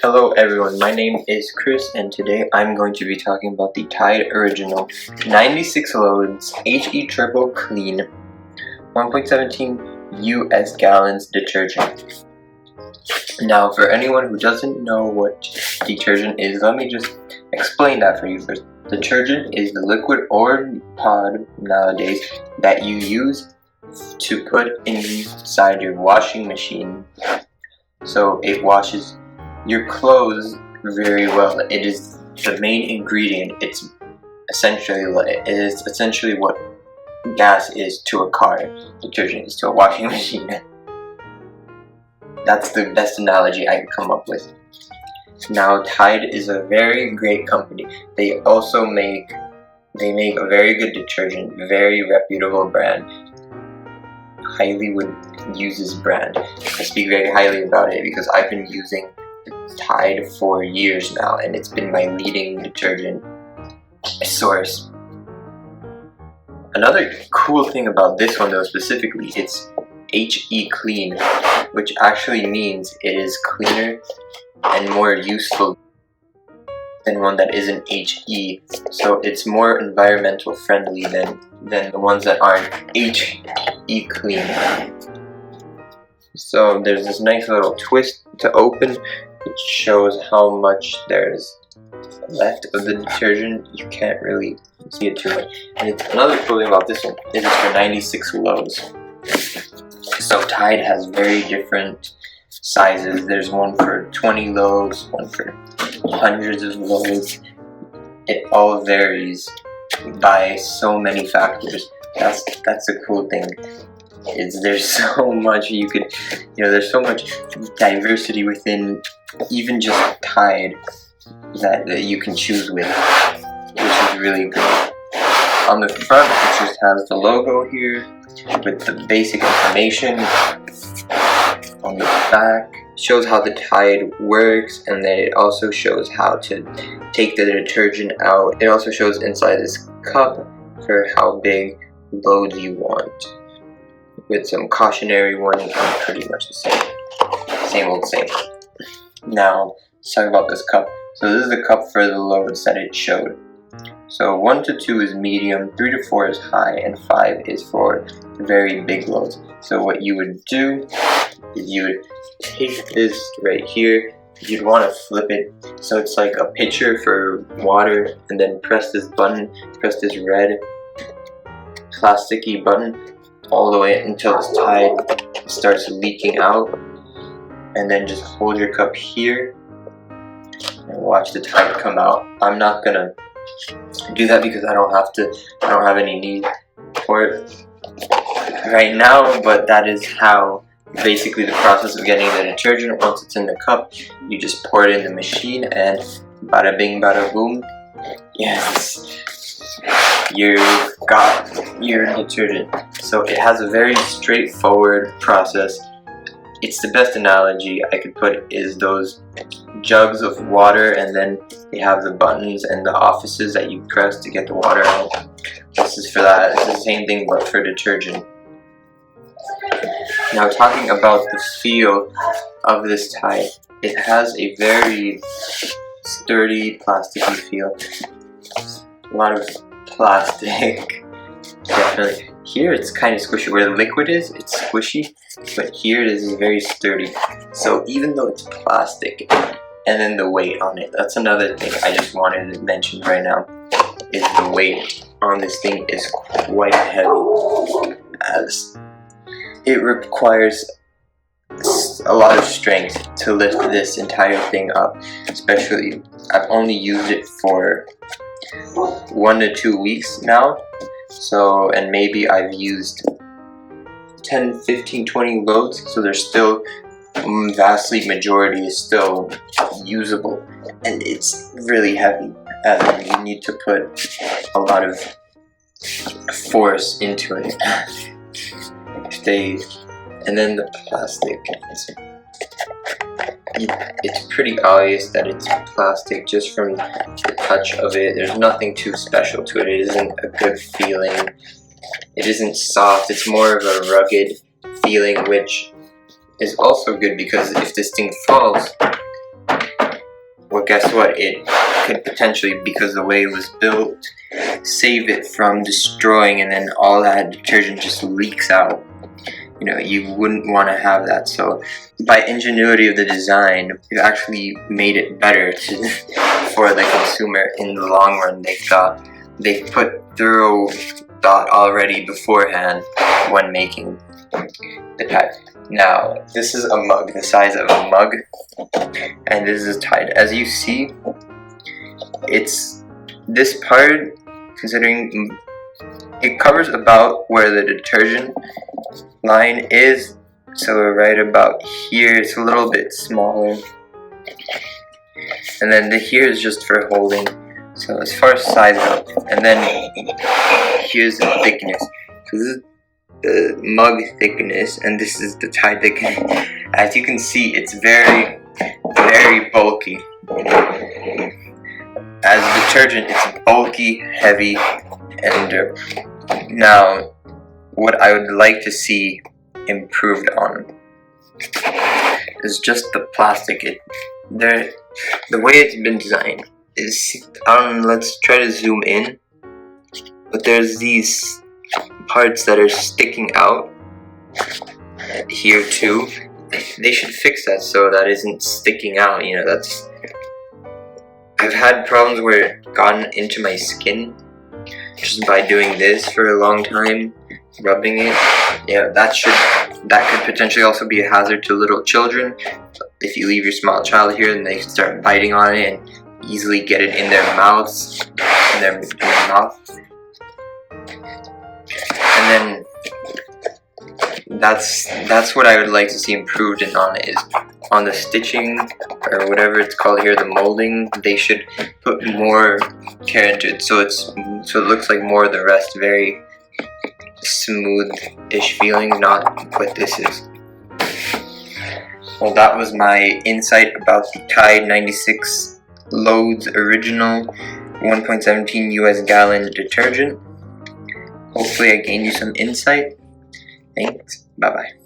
Hello everyone, my name is Chris and today I'm going to be talking about the Tide Original 96 loads HE Triple Clean 1.17 US gallons detergent. Now for anyone who doesn't know what detergent is, let me just explain that for you first. Detergent is the liquid or pod nowadays that you use to put inside your washing machine so it washes your clothes very well. It is the main ingredient. It's essentially what gas is to a car, detergent is to a washing machine. That's the best analogy I could come up with. Now Tide is a very great company. They make a very good detergent, very reputable brand. Highly would use this brand. I speak very highly about it because I've been using Tide for years now and it's been my leading detergent source. Another cool thing about this one though specifically, it's HE clean, which actually means it is cleaner and more useful than one that isn't HE, so it's more environmental friendly than the ones that aren't HE clean. So there's this nice little twist to open which shows how much there's left of the detergent. You can't really see it too much. And another cool thing about this one is it's for 96 loads. So Tide has very different sizes. There's one for 20 loads, one for hundreds of loads. It all varies by so many factors. That's a cool thing. There's so much you could, there's so much diversity within even just Tide that you can choose with, which is really good. On the front, it just has the logo here with the basic information. On the back, it shows how the Tide works, and then it also shows how to take the detergent out. It also shows inside this cup for how big loads you want, with some cautionary warning and pretty much the same old same. Now, let's talk about this cup. So this is the cup for the loads that it showed. So 1 to 2 is medium, 3 to 4 is high, and 5 is for very big loads. So what you would do is you would take this right here, you'd want to flip it so it's like a pitcher for water, and then press this button, press this red plasticky button all the way until this Tide starts leaking out, and then just hold your cup here and watch the Tide come out. I'm not gonna do that because I don't have any need for it right now, but that is how basically the process of getting the detergent. Once it's in the cup, you just pour it in the machine and bada bing bada boom, yes, you've got your detergent. So it has a very straightforward process. It's the best analogy I could put is those jugs of water, and then they have the buttons and the offices that you press to get the water out. This is for that. It's the same thing but for detergent. Now talking about the feel of this Tide, it has a very sturdy, plasticky feel. A lot of plastic, definitely. Here it's kind of squishy. Where the liquid is, it's squishy, but here it is very sturdy. So even though it's plastic, and then the weight on it, that's another thing I just wanted to mention right now, is the weight on this thing is quite heavy, as it requires a lot of strength to lift this entire thing up. Especially, I've only used it for 1 to 2 weeks now, so, and maybe I've used 10, 15, 20 loads, so there's still vastly majority is still usable, and it's really heavy, and you need to put a lot of force into it. And then the plastic, it's pretty obvious that it's plastic just from the touch of it. There's nothing too special to it. It isn't a good feeling. It isn't soft. It's more of a rugged feeling, which is also good because if this thing falls, guess what? It could potentially, because the way it was built, save it from destroying, and then all that detergent just leaks out. You know, you wouldn't want to have that. So by ingenuity of the design, you've actually made it better for the consumer in the long run. They've put thorough thought already beforehand when making the Tide. Now, this is a mug, the size of a mug, and this is Tide. As you see, it's this part, considering it covers about where the detergent line is, so right about here. It's a little bit smaller, and then here is just for holding. So as far as size goes, and then here's the thickness. So this is the mug thickness, and this is the Tide thickness. As you can see, it's very, very bulky. As detergent, it's bulky, heavy, and durable. Now, what I would like to see improved on is just the plastic. The way it's been designed is, let's try to zoom in, but there's these parts that are sticking out here too. They should fix that so that isn't sticking out. You know, I've had problems where it gotten into my skin just by doing this for a long time, rubbing it. Yeah, that could potentially also be a hazard to little children. If you leave your small child here, then they can start biting on it and easily get it in their mouths, in their mouth. And then that's what I would like to see improved on, is on the stitching, or whatever it's called here, the molding. They should put more care into it, so it looks like more of the rest, very smooth-ish feeling, not what this is. Well, that was my insight about the Tide 96 Loads Original 1.17 US gallon detergent. Hopefully I gained you some insight. Thanks. Bye-bye.